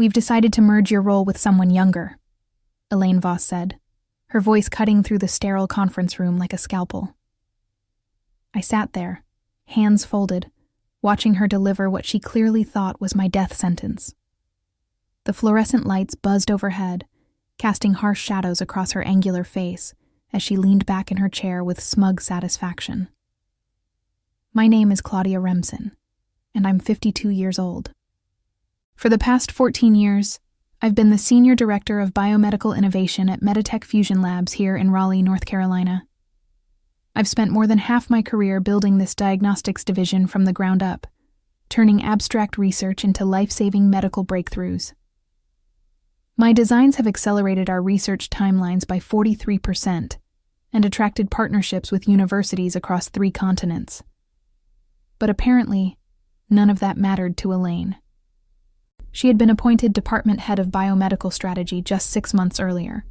We've decided to merge your role with someone younger, Elaine Voss said, her voice cutting through the sterile conference room like a scalpel. I sat there, hands folded, watching her deliver what she clearly thought was my death sentence. The fluorescent lights buzzed overhead, casting harsh shadows across her angular face as she leaned back in her chair with smug satisfaction. My name is Claudia Remsen, and I'm 52 years old. For the past 14 years, I've been the Senior Director of Biomedical Innovation at Meditech Fusion Labs here in Raleigh, North Carolina. I've spent more than half my career building this diagnostics division from the ground up, turning abstract research into life-saving medical breakthroughs. My designs have accelerated our research timelines by 43% and attracted partnerships with universities across 3 continents. But apparently, none of that mattered to Elaine. She had been appointed department head of biomedical strategy just 6 months earlier,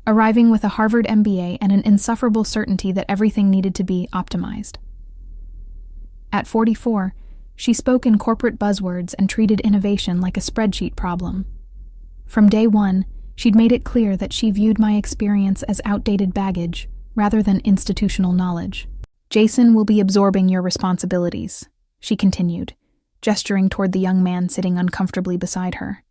arriving with a Harvard MBA and an insufferable certainty that everything needed to be optimized. At 44, she spoke in corporate buzzwords and treated innovation like a spreadsheet problem. From day one, she'd made it clear that she viewed my experience as outdated baggage rather than institutional knowledge. Jason will be absorbing your responsibilities, she continued, gesturing toward the young man sitting uncomfortably beside her.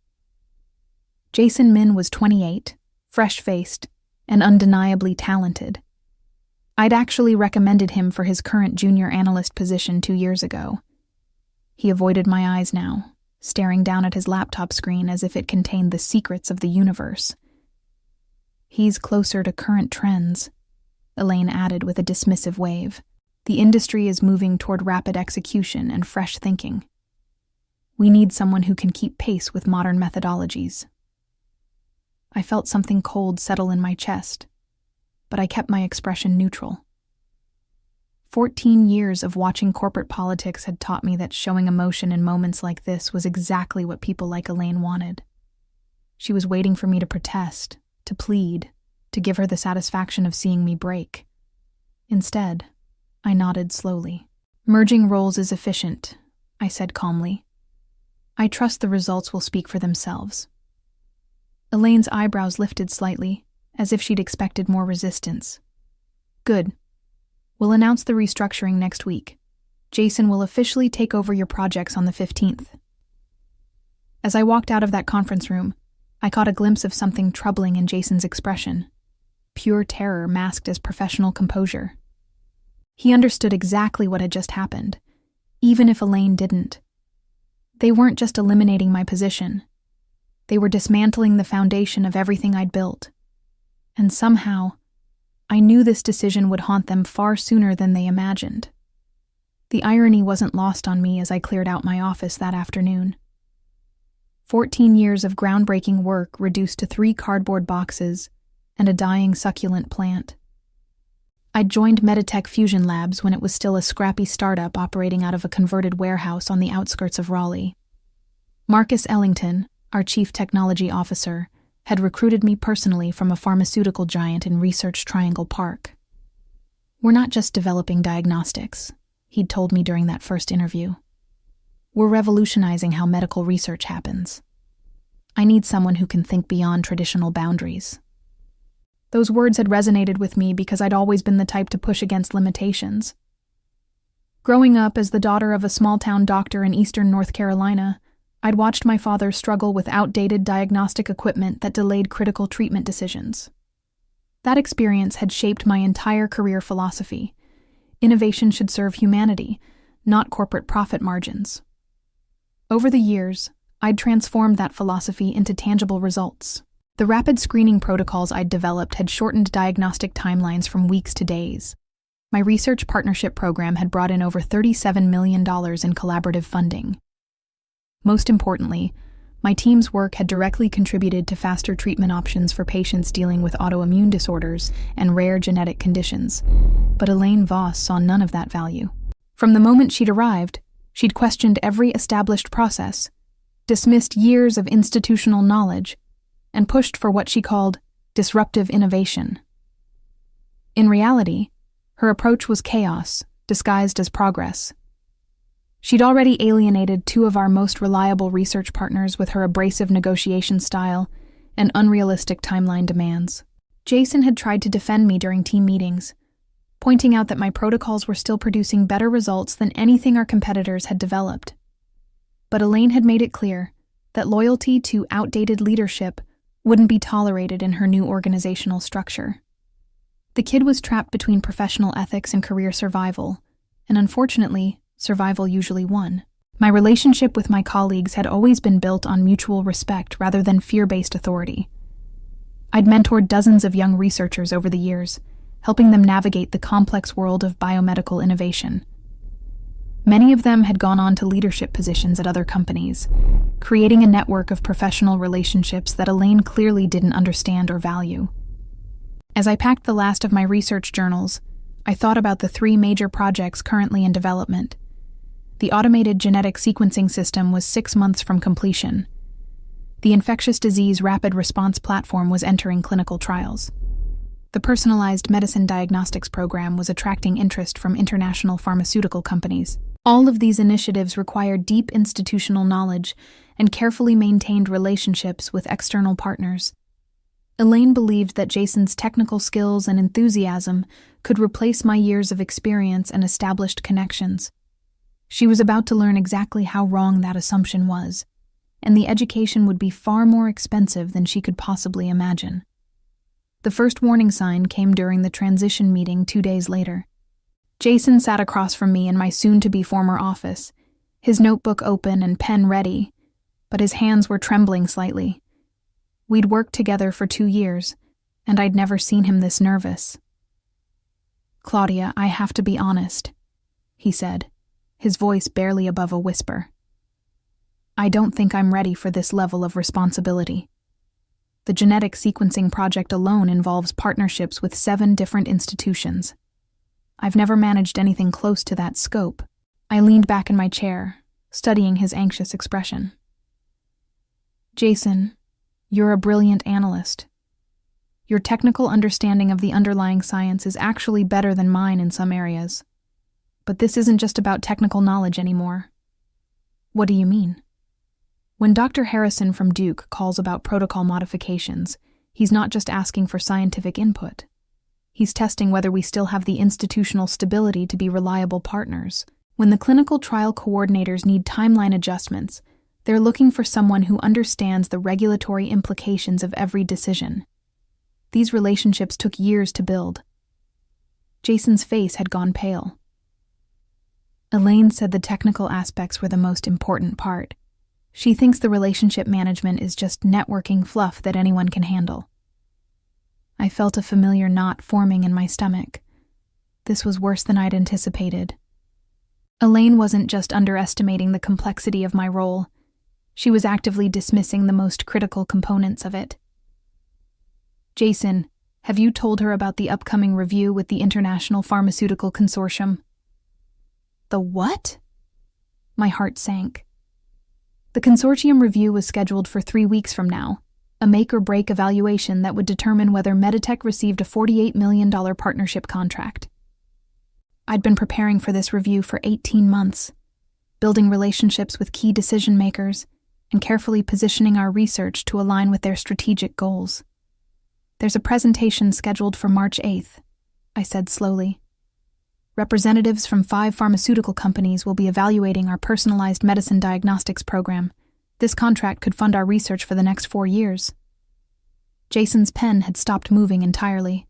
Jason Min was 28, fresh-faced, and undeniably talented. I'd actually recommended him for his current junior analyst position 2 years ago. He avoided my eyes now, staring down at his laptop screen as if it contained the secrets of the universe. He's closer to current trends, Elaine added with a dismissive wave. The industry is moving toward rapid execution and fresh thinking. We need someone who can keep pace with modern methodologies. I felt something cold settle in my chest, but I kept my expression neutral. 14 years of watching corporate politics had taught me that showing emotion in moments like this was exactly what people like Elaine wanted. She was waiting for me to protest, to plead, to give her the satisfaction of seeing me break. Instead, I nodded slowly. Merging roles is efficient, I said calmly. I trust the results will speak for themselves. Elaine's eyebrows lifted slightly, as if she'd expected more resistance. Good. We'll announce the restructuring next week. Jason will officially take over your projects on the 15th. As I walked out of that conference room, I caught a glimpse of something troubling in Jason's expression. Pure terror masked as professional composure. He understood exactly what had just happened, even if Elaine didn't. They weren't just eliminating my position. They were dismantling the foundation of everything I'd built. And somehow, I knew this decision would haunt them far sooner than they imagined. The irony wasn't lost on me as I cleared out my office that afternoon. 14 years of groundbreaking work reduced to 3 cardboard boxes and a dying succulent plant. I'd joined Meditech Fusion Labs when it was still a scrappy startup operating out of a converted warehouse on the outskirts of Raleigh. Marcus Ellington, our chief technology officer, had recruited me personally from a pharmaceutical giant in Research Triangle Park. We're not just developing diagnostics, he'd told me during that first interview. We're revolutionizing how medical research happens. I need someone who can think beyond traditional boundaries. Those words had resonated with me because I'd always been the type to push against limitations. Growing up as the daughter of a small-town doctor in eastern North Carolina, I'd watched my father struggle with outdated diagnostic equipment that delayed critical treatment decisions. That experience had shaped my entire career philosophy. Innovation should serve humanity, not corporate profit margins. Over the years, I'd transformed that philosophy into tangible results. The rapid screening protocols I'd developed had shortened diagnostic timelines from weeks to days. My research partnership program had brought in over $37 million in collaborative funding. Most importantly, my team's work had directly contributed to faster treatment options for patients dealing with autoimmune disorders and rare genetic conditions. But Elaine Voss saw none of that value. From the moment she'd arrived, she'd questioned every established process, dismissed years of institutional knowledge, and pushed for what she called disruptive innovation. In reality, her approach was chaos, disguised as progress. She'd already alienated two of our most reliable research partners with her abrasive negotiation style and unrealistic timeline demands. Jason had tried to defend me during team meetings, pointing out that my protocols were still producing better results than anything our competitors had developed. But Elaine had made it clear that loyalty to outdated leadership wouldn't be tolerated in her new organizational structure. The kid was trapped between professional ethics and career survival, and unfortunately, survival usually won. My relationship with my colleagues had always been built on mutual respect rather than fear-based authority. I'd mentored dozens of young researchers over the years, helping them navigate the complex world of biomedical innovation. Many of them had gone on to leadership positions at other companies, creating a network of professional relationships that Elaine clearly didn't understand or value. As I packed the last of my research journals, I thought about the 3 major projects currently in development. The automated genetic sequencing system was 6 months from completion. The infectious disease rapid response platform was entering clinical trials. The personalized medicine diagnostics program was attracting interest from international pharmaceutical companies. All of these initiatives required deep institutional knowledge and carefully maintained relationships with external partners. Elaine believed that Jason's technical skills and enthusiasm could replace my years of experience and established connections. She was about to learn exactly how wrong that assumption was, and the education would be far more expensive than she could possibly imagine. The first warning sign came during the transition meeting 2 days later. Jason sat across from me in my soon-to-be former office, his notebook open and pen ready, but his hands were trembling slightly. We'd worked together for 2 years, and I'd never seen him this nervous. "Claudia, I have to be honest," he said, his voice barely above a whisper. "I don't think I'm ready for this level of responsibility. The genetic sequencing project alone involves partnerships with 7 different institutions. I've never managed anything close to that scope." I leaned back in my chair, studying his anxious expression. "Jason, you're a brilliant analyst. Your technical understanding of the underlying science is actually better than mine in some areas. But this isn't just about technical knowledge anymore." "What do you mean?" "When Dr. Harrison from Duke calls about protocol modifications, he's not just asking for scientific input. He's testing whether we still have the institutional stability to be reliable partners. When the clinical trial coordinators need timeline adjustments, they're looking for someone who understands the regulatory implications of every decision. These relationships took years to build." Jason's face had gone pale. "Elaine said the technical aspects were the most important part. She thinks the relationship management is just networking fluff that anyone can handle." I felt a familiar knot forming in my stomach. This was worse than I'd anticipated. Elaine wasn't just underestimating the complexity of my role. She was actively dismissing the most critical components of it. "Jason, have you told her about the upcoming review with the International Pharmaceutical Consortium?" "The what?" My heart sank. The consortium review was scheduled for 3 weeks from now, a make-or-break evaluation that would determine whether Meditech received a $48 million partnership contract. I'd been preparing for this review for 18 months, building relationships with key decision-makers and carefully positioning our research to align with their strategic goals. "There's a presentation scheduled for March 8th, I said slowly. "Representatives from 5 pharmaceutical companies will be evaluating our personalized medicine diagnostics program. This contract could fund our research for the next 4 years." Jason's pen had stopped moving entirely.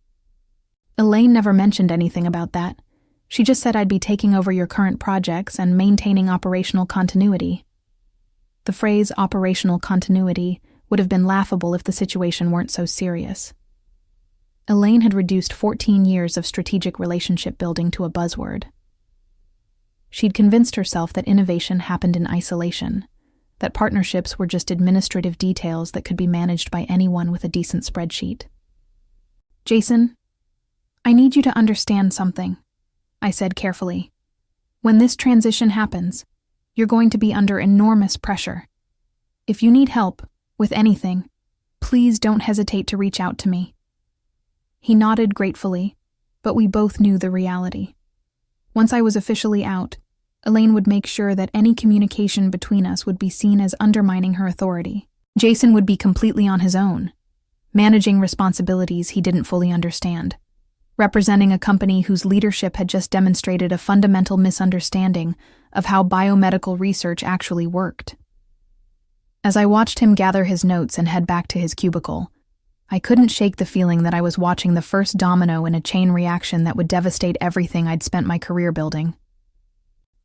"Elaine never mentioned anything about that. She just said I'd be taking over your current projects and maintaining operational continuity." The phrase operational continuity would have been laughable if the situation weren't so serious. Elaine had reduced 14 years of strategic relationship building to a buzzword. She'd convinced herself that innovation happened in isolation, that partnerships were just administrative details that could be managed by anyone with a decent spreadsheet. "Jason, I need you to understand something," I said carefully. "When this transition happens, you're going to be under enormous pressure. If you need help with anything, please don't hesitate to reach out to me." He nodded gratefully, but we both knew the reality. Once I was officially out, Elaine would make sure that any communication between us would be seen as undermining her authority. Jason would be completely on his own, managing responsibilities he didn't fully understand, representing a company whose leadership had just demonstrated a fundamental misunderstanding of how biomedical research actually worked. As I watched him gather his notes and head back to his cubicle, I couldn't shake the feeling that I was watching the first domino in a chain reaction that would devastate everything I'd spent my career building.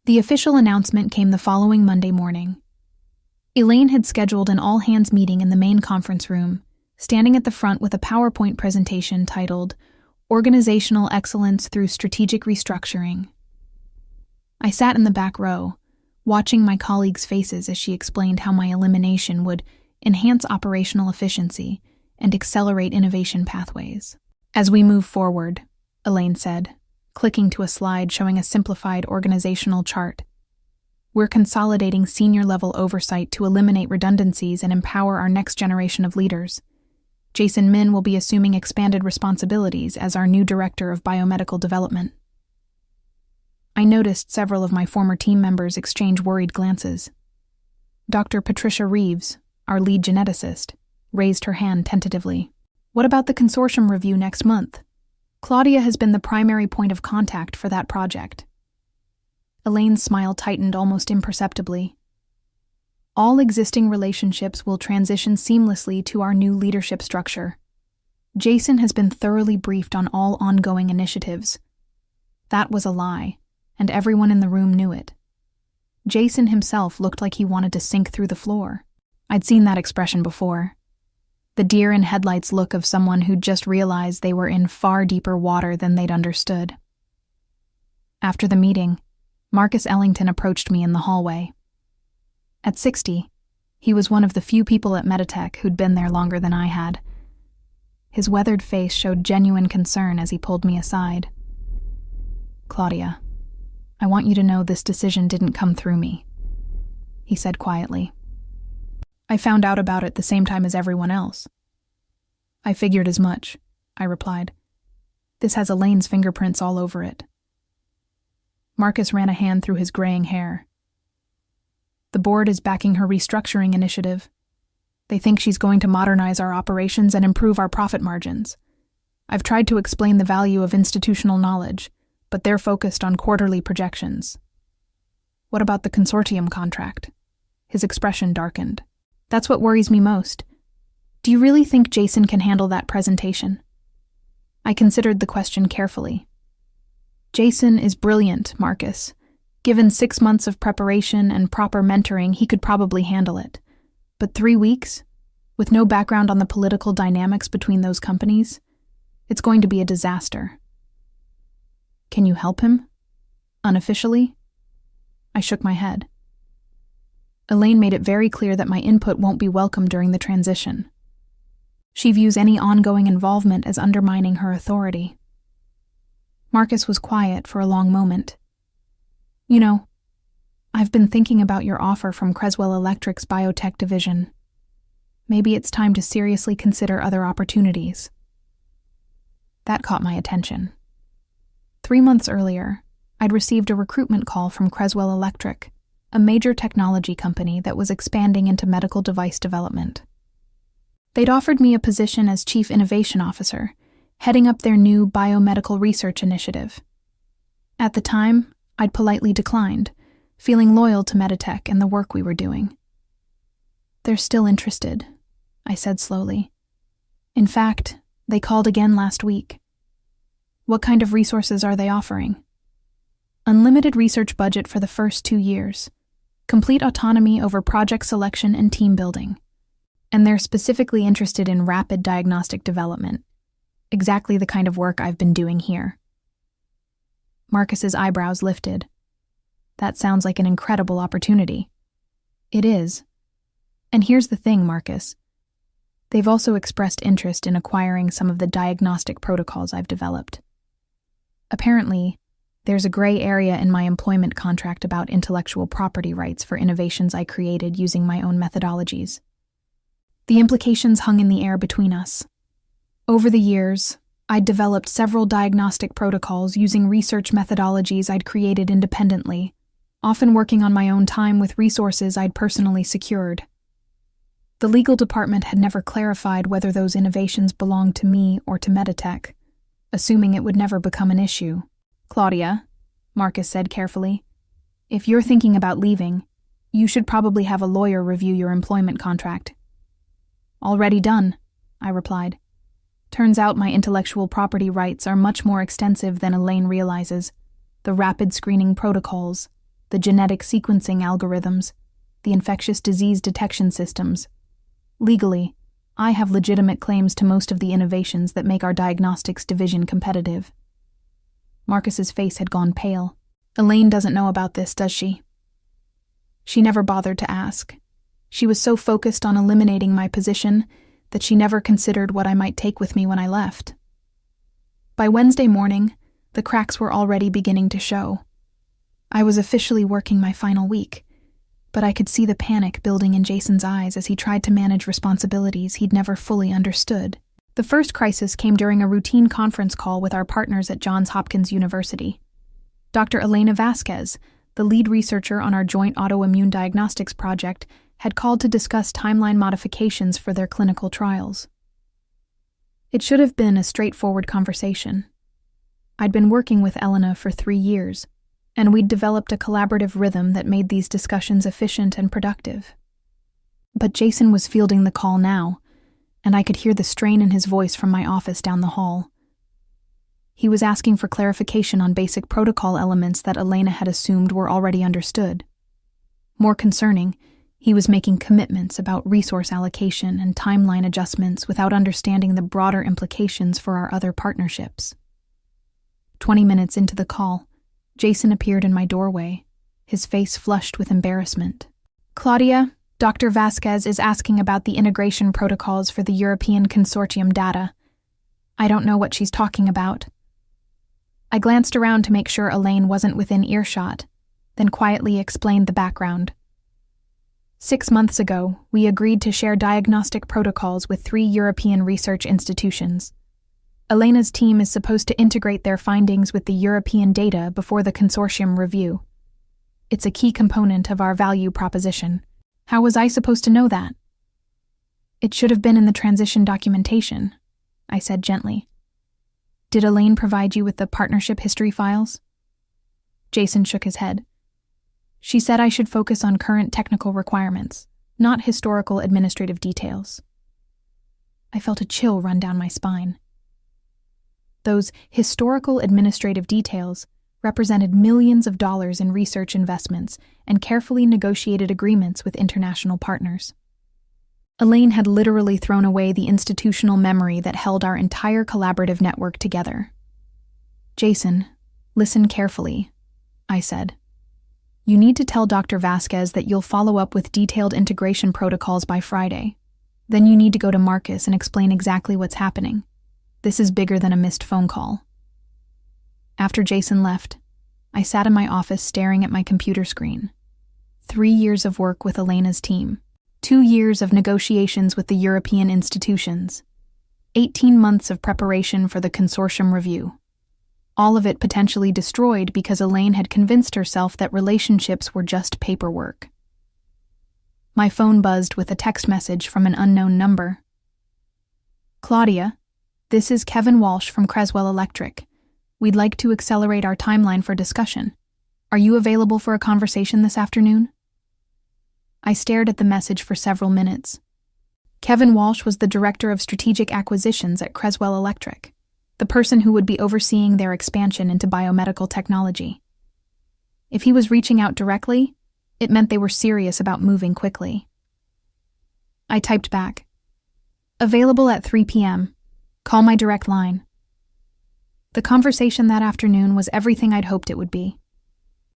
The official announcement came the following Monday morning. Elaine had scheduled an all-hands meeting in the main conference room, standing at the front with a PowerPoint presentation titled Organizational Excellence Through Strategic Restructuring. I sat in the back row, watching my colleagues' faces as she explained how my elimination would enhance operational efficiency and accelerate innovation pathways. As we move forward, Elaine said, clicking to a slide showing a simplified organizational chart, we're consolidating senior-level oversight to eliminate redundancies and empower our next generation of leaders. Jason Min will be assuming expanded responsibilities as our new Director of Biomedical Development. I noticed several of my former team members exchange worried glances. Dr. Patricia Reeves, our lead geneticist, raised her hand tentatively. What about the consortium review next month? Claudia has been the primary point of contact for that project. Elaine's smile tightened almost imperceptibly. All existing relationships will transition seamlessly to our new leadership structure. Jason has been thoroughly briefed on all ongoing initiatives. That was a lie, and everyone in the room knew it. Jason himself looked like he wanted to sink through the floor. I'd seen that expression before. The deer-in-headlights look of someone who'd just realized they were in far deeper water than they'd understood. After the meeting, Marcus Ellington approached me in the hallway. At 60, he was one of the few people at Meditech who'd been there longer than I had. His weathered face showed genuine concern as he pulled me aside. Claudia, I want you to know this decision didn't come through me, he said quietly. I found out about it the same time as everyone else. I figured as much, I replied. This has Elaine's fingerprints all over it. Marcus ran a hand through his graying hair. The board is backing her restructuring initiative. They think she's going to modernize our operations and improve our profit margins. I've tried to explain the value of institutional knowledge, but they're focused on quarterly projections. What about the consortium contract? His expression darkened. That's what worries me most. Do you really think Jason can handle that presentation? I considered the question carefully. Jason is brilliant, Marcus. Given 6 months of preparation and proper mentoring, he could probably handle it. But 3 weeks? With no background on the political dynamics between those companies? It's going to be a disaster. Can you help him? Unofficially? I shook my head. Elaine made it very clear that my input won't be welcome during the transition. She views any ongoing involvement as undermining her authority. Marcus was quiet for a long moment. You know, I've been thinking about your offer from Creswell Electric's biotech division. Maybe it's time to seriously consider other opportunities. That caught my attention. 3 months earlier, I'd received a recruitment call from Creswell Electric, a major technology company that was expanding into medical device development. They'd offered me a position as Chief Innovation Officer, heading up their new biomedical research initiative. At the time, I'd politely declined, feeling loyal to Meditech and the work we were doing. They're still interested, I said slowly. In fact, they called again last week. What kind of resources are they offering? Unlimited research budget for the first 2 years. Complete autonomy over project selection and team building. And they're specifically interested in rapid diagnostic development. Exactly the kind of work I've been doing here. Marcus's eyebrows lifted. That sounds like an incredible opportunity. It is. And here's the thing, Marcus. They've also expressed interest in acquiring some of the diagnostic protocols I've developed. Apparently, there's a gray area in my employment contract about intellectual property rights for innovations I created using my own methodologies. The implications hung in the air between us. Over the years, I'd developed several diagnostic protocols using research methodologies I'd created independently, often working on my own time with resources I'd personally secured. The legal department had never clarified whether those innovations belonged to me or to Meditech, assuming it would never become an issue. "Claudia," Marcus said carefully, "if you're thinking about leaving, you should probably have a lawyer review your employment contract." "Already done," I replied. "Turns out my intellectual property rights are much more extensive than Elaine realizes. The rapid screening protocols, the genetic sequencing algorithms, the infectious disease detection systems. Legally, I have legitimate claims to most of the innovations that make our diagnostics division competitive." Marcus's face had gone pale. "Elaine doesn't know about this, does she?" She never bothered to ask. She was so focused on eliminating my position that she never considered what I might take with me when I left. By Wednesday morning, the cracks were already beginning to show. I was officially working my final week, but I could see the panic building in Jason's eyes as he tried to manage responsibilities he'd never fully understood. The first crisis came during a routine conference call with our partners at Johns Hopkins University. Dr. Elena Vasquez, the lead researcher on our joint autoimmune diagnostics project, had called to discuss timeline modifications for their clinical trials. It should have been a straightforward conversation. I'd been working with Elena for 3 years, and we'd developed a collaborative rhythm that made these discussions efficient and productive. But Jason was fielding the call now, and I could hear the strain in his voice from my office down the hall. He was asking for clarification on basic protocol elements that Elena had assumed were already understood. More concerning, he was making commitments about resource allocation and timeline adjustments without understanding the broader implications for our other partnerships. 20 minutes into the call, Jason appeared in my doorway, his face flushed with embarrassment. "Claudia, Dr. Vasquez is asking about the integration protocols for the European Consortium data. I don't know what she's talking about." I glanced around to make sure Elaine wasn't within earshot, then quietly explained the background. 6 months ago, we agreed to share diagnostic protocols with 3 European research institutions. Elena's team is supposed to integrate their findings with the European data before the consortium review. It's a key component of our value proposition. How was I supposed to know that? "It should have been in the transition documentation," I said gently. "Did Elaine provide you with the partnership history files?" Jason shook his head. "She said I should focus on current technical requirements, not historical administrative details." I felt a chill run down my spine. Those historical administrative details represented millions of dollars in research investments and carefully negotiated agreements with international partners. Elaine had literally thrown away the institutional memory that held our entire collaborative network together. "Jason, listen carefully," I said. "You need to tell Dr. Vasquez that you'll follow up with detailed integration protocols by Friday. Then you need to go to Marcus and explain exactly what's happening. This is bigger than a missed phone call." After Jason left, I sat in my office staring at my computer screen. 3 years of work with Elena's team, 2 years of negotiations with the European institutions, 18 months of preparation for the consortium review. All of it potentially destroyed because Elaine had convinced herself that relationships were just paperwork. My phone buzzed with a text message from an unknown number. "Claudia, this is Kevin Walsh from Creswell Electric. We'd like to accelerate our timeline for discussion. Are you available for a conversation this afternoon?" I stared at the message for several minutes. Kevin Walsh was the director of strategic acquisitions at Creswell Electric, the person who would be overseeing their expansion into biomedical technology. If he was reaching out directly, it meant they were serious about moving quickly. I typed back, "Available at 3 p.m. Call my direct line." The conversation that afternoon was everything I'd hoped it would be.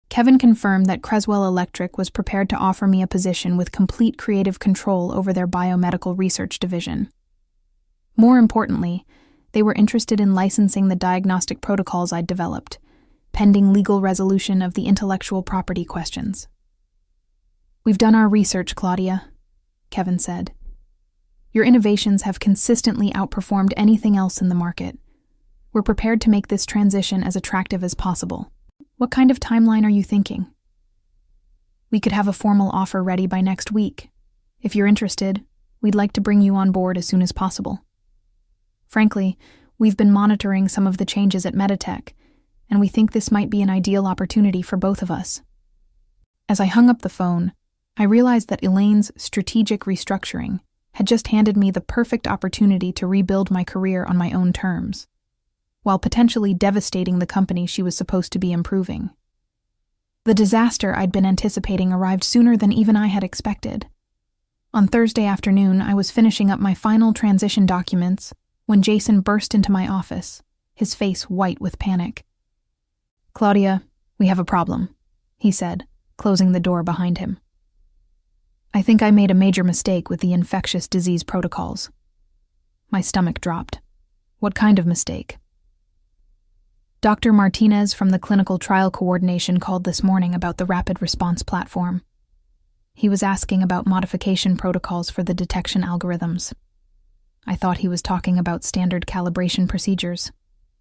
Kevin confirmed that Creswell Electric was prepared to offer me a position with complete creative control over their biomedical research division. More importantly, they were interested in licensing the diagnostic protocols I'd developed, pending legal resolution of the intellectual property questions. "We've done our research, Claudia," Kevin said. "Your innovations have consistently outperformed anything else in the market. We're prepared to make this transition as attractive as possible. What kind of timeline are you thinking?" We could have a formal offer ready by next week. If you're interested, we'd like to bring you on board as soon as possible. Frankly, we've been monitoring some of the changes at Meditech, and we think this might be an ideal opportunity for both of us. As I hung up the phone, I realized that Elaine's strategic restructuring had just handed me the perfect opportunity to rebuild my career on my own terms, while potentially devastating the company she was supposed to be improving. The disaster I'd been anticipating arrived sooner than even I had expected. On Thursday afternoon, I was finishing up my final transition documents when Jason burst into my office, his face white with panic. "Claudia, we have a problem," he said, closing the door behind him. "I think I made a major mistake with the infectious disease protocols." My stomach dropped. What kind of mistake? Dr. Martinez from the Clinical Trial Coordination called this morning about the rapid response platform. He was asking about modification protocols for the detection algorithms. I thought he was talking about standard calibration procedures,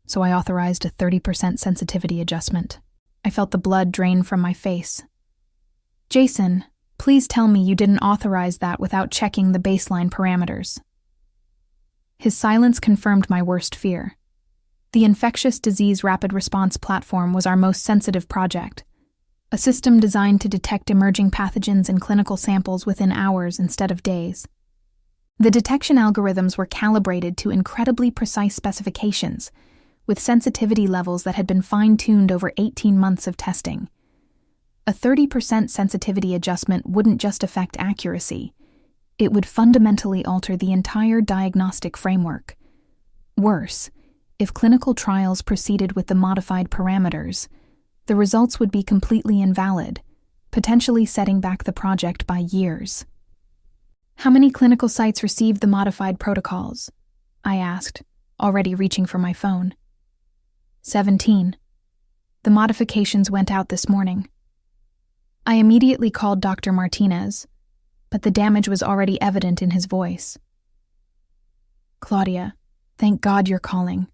so I authorized a 30% sensitivity adjustment. I felt the blood drain from my face. "Jason, please tell me you didn't authorize that without checking the baseline parameters." His silence confirmed my worst fear. The infectious disease rapid response platform was our most sensitive project, a system designed to detect emerging pathogens in clinical samples within hours instead of days. The detection algorithms were calibrated to incredibly precise specifications, with sensitivity levels that had been fine-tuned over 18 months of testing. A 30% sensitivity adjustment wouldn't just affect accuracy, it would fundamentally alter the entire diagnostic framework. Worse, if clinical trials proceeded with the modified parameters, the results would be completely invalid, potentially setting back the project by years. "How many clinical sites received the modified protocols?" I asked, already reaching for my phone. 17. The modifications went out this morning. I immediately called Dr. Martinez, but the damage was already evident in his voice. "Claudia, thank God you're calling.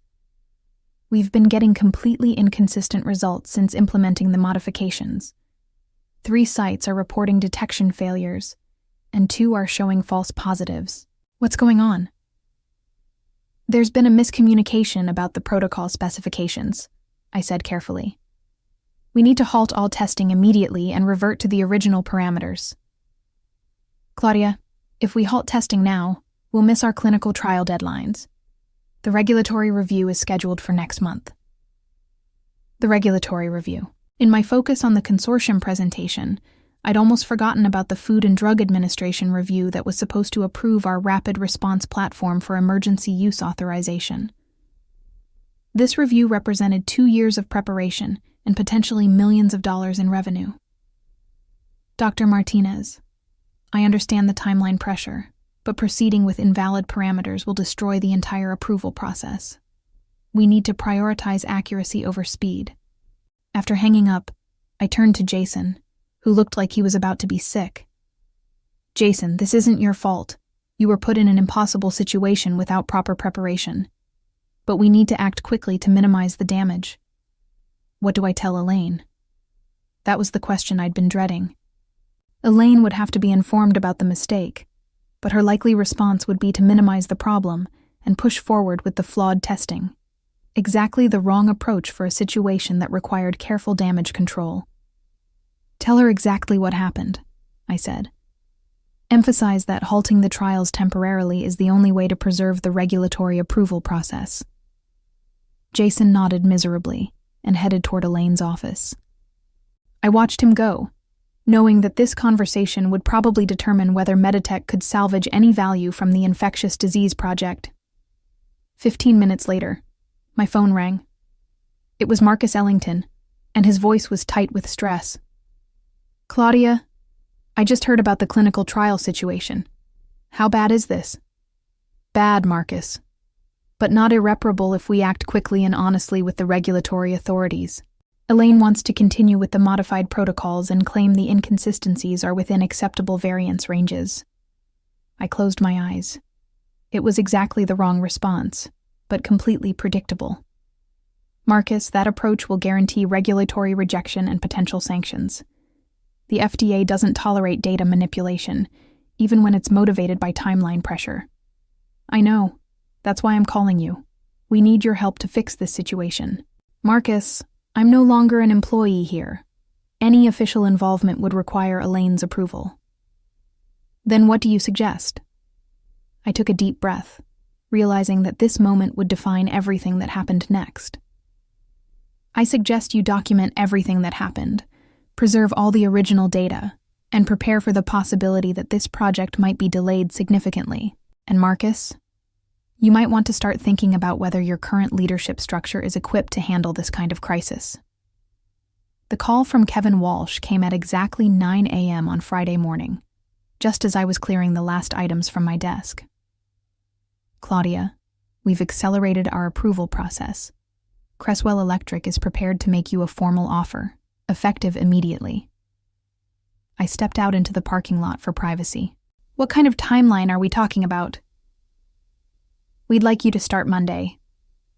We've been getting completely inconsistent results since implementing the modifications. 3 sites are reporting detection failures, and 2 are showing false positives. What's going on?" "There's been a miscommunication about the protocol specifications," I said carefully. "We need to halt all testing immediately and revert to the original parameters." "Claudia, if we halt testing now, we'll miss our clinical trial deadlines. The regulatory review is scheduled for next month." The regulatory review. In my focus on the consortium presentation, I'd almost forgotten about the Food and Drug Administration review that was supposed to approve our rapid response platform for emergency use authorization. This review represented 2 years of preparation and potentially millions of dollars in revenue. "Dr. Martinez, I understand the timeline pressure, but proceeding with invalid parameters will destroy the entire approval process. We need to prioritize accuracy over speed." After hanging up, I turned to Jason, who looked like he was about to be sick. "Jason, this isn't your fault. You were put in an impossible situation without proper preparation. But we need to act quickly to minimize the damage." What do I tell Elaine? That was the question I'd been dreading. Elaine would have to be informed about the mistake, but her likely response would be to minimize the problem and push forward with the flawed testing. Exactly the wrong approach for a situation that required careful damage control. "Tell her exactly what happened," I said. "Emphasize that halting the trials temporarily is the only way to preserve the regulatory approval process." Jason nodded miserably and headed toward Elaine's office. I watched him go, knowing that this conversation would probably determine whether Meditech could salvage any value from the infectious disease project. 15 minutes later, my phone rang. It was Marcus Ellington, and his voice was tight with stress. "Claudia, I just heard about the clinical trial situation. How bad is this?" "Bad, Marcus, but not irreparable if we act quickly and honestly with the regulatory authorities. Elaine wants to continue with the modified protocols and claim the inconsistencies are within acceptable variance ranges." I closed my eyes. It was exactly the wrong response, but completely predictable. "Marcus, that approach will guarantee regulatory rejection and potential sanctions. The FDA doesn't tolerate data manipulation, even when it's motivated by timeline pressure. I know. That's why I'm calling you. We need your help to fix this situation. Marcus, I'm no longer an employee here. Any official involvement would require Elaine's approval. Then what do you suggest? I took a deep breath, realizing that this moment would define everything that happened next. I suggest you document everything that happened, preserve all the original data, and prepare for the possibility that this project might be delayed significantly. And Marcus, you might want to start thinking about whether your current leadership structure is equipped to handle this kind of crisis. The call from Kevin Walsh came at exactly 9 a.m. on Friday morning, just as I was clearing the last items from my desk. Claudia, we've accelerated our approval process. Creswell Electric is prepared to make you a formal offer, effective immediately. I stepped out into the parking lot for privacy. What kind of timeline are we talking about? We'd like you to start Monday.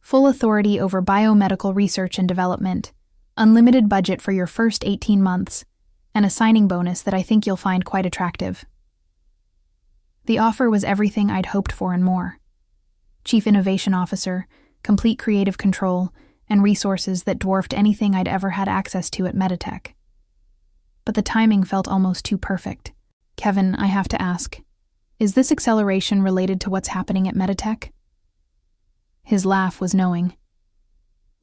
Full authority over biomedical research and development, unlimited budget for your first 18 months, and a signing bonus that I think you'll find quite attractive. The offer was everything I'd hoped for and more. Chief Innovation Officer, complete creative control, and resources that dwarfed anything I'd ever had access to at Meditech. But the timing felt almost too perfect. Kevin, I have to ask, is this acceleration related to what's happening at Meditech? His laugh was knowing.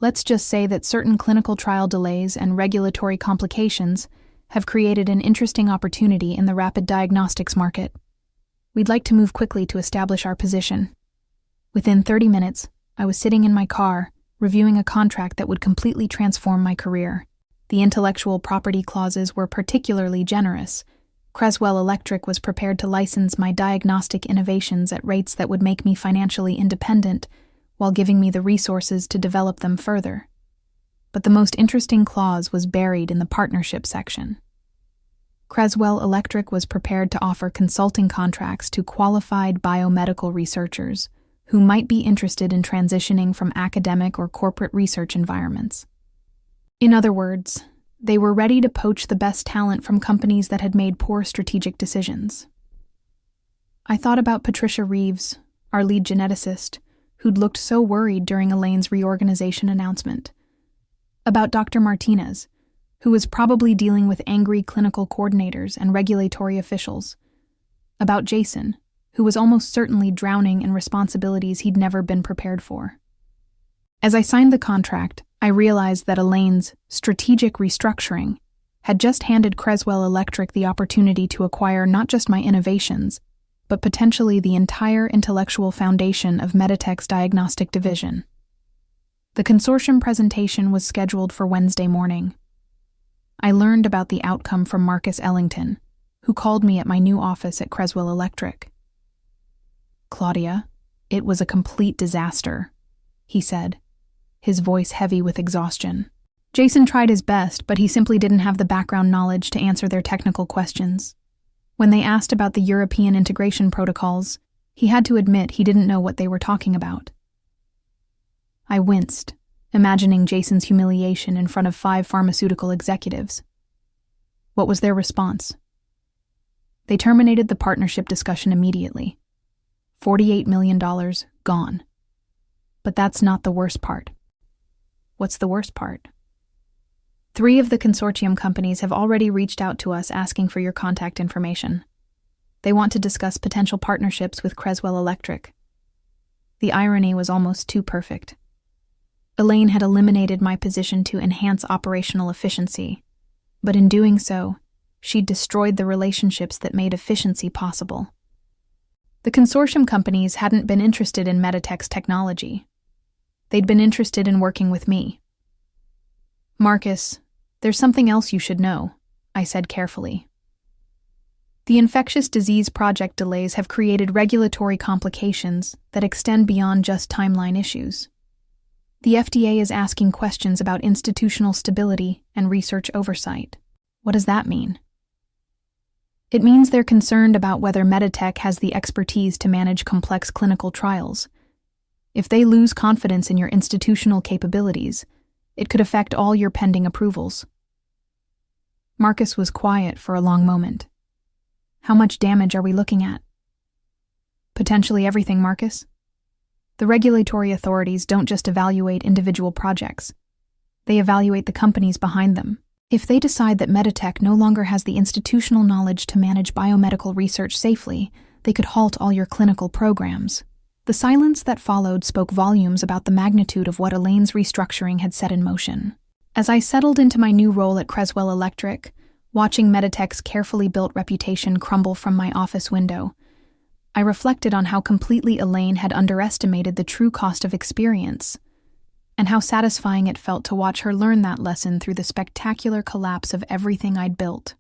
Let's just say that certain clinical trial delays and regulatory complications have created an interesting opportunity in the rapid diagnostics market. We'd like to move quickly to establish our position. Within 30 minutes, I was sitting in my car, reviewing a contract that would completely transform my career. The intellectual property clauses were particularly generous. Creswell Electric was prepared to license my diagnostic innovations at rates that would make me financially independent, while giving me the resources to develop them further. But the most interesting clause was buried in the partnership section. Creswell Electric was prepared to offer consulting contracts to qualified biomedical researchers who might be interested in transitioning from academic or corporate research environments. In other words, they were ready to poach the best talent from companies that had made poor strategic decisions. I thought about Patricia Reeves, our lead geneticist, who'd looked so worried during Elaine's reorganization announcement. About Dr. Martinez, who was probably dealing with angry clinical coordinators and regulatory officials. About Jason, who was almost certainly drowning in responsibilities he'd never been prepared for. As I signed the contract, I realized that Elaine's strategic restructuring had just handed Creswell Electric the opportunity to acquire not just my innovations, but potentially the entire intellectual foundation of Meditech's diagnostic division. The consortium presentation was scheduled for Wednesday morning. I learned about the outcome from Marcus Ellington, who called me at my new office at Creswell Electric. Claudia, it was a complete disaster, he said, his voice heavy with exhaustion. Jason tried his best, but he simply didn't have the background knowledge to answer their technical questions. When they asked about the European integration protocols, he had to admit he didn't know what they were talking about. I winced, imagining Jason's humiliation in front of 5 pharmaceutical executives. What was their response? They terminated the partnership discussion immediately. $48 million gone. But that's not the worst part. What's the worst part? 3 of the consortium companies have already reached out to us asking for your contact information. They want to discuss potential partnerships with Creswell Electric. The irony was almost too perfect. Elaine had eliminated my position to enhance operational efficiency, but in doing so, she'd destroyed the relationships that made efficiency possible. The consortium companies hadn't been interested in Meditech's technology. They'd been interested in working with me. Marcus, there's something else you should know, I said carefully. The infectious disease project delays have created regulatory complications that extend beyond just timeline issues. The FDA is asking questions about institutional stability and research oversight. What does that mean? It means they're concerned about whether Meditech has the expertise to manage complex clinical trials. If they lose confidence in your institutional capabilities, it could affect all your pending approvals. Marcus was quiet for a long moment. How much damage are we looking at? Potentially everything, Marcus. The regulatory authorities don't just evaluate individual projects. They evaluate the companies behind them. If they decide that Meditech no longer has the institutional knowledge to manage biomedical research safely, they could halt all your clinical programs. The silence that followed spoke volumes about the magnitude of what Elaine's restructuring had set in motion. As I settled into my new role at Creswell Electric, watching Meditech's carefully built reputation crumble from my office window, I reflected on how completely Elaine had underestimated the true cost of experience, and how satisfying it felt to watch her learn that lesson through the spectacular collapse of everything I'd built.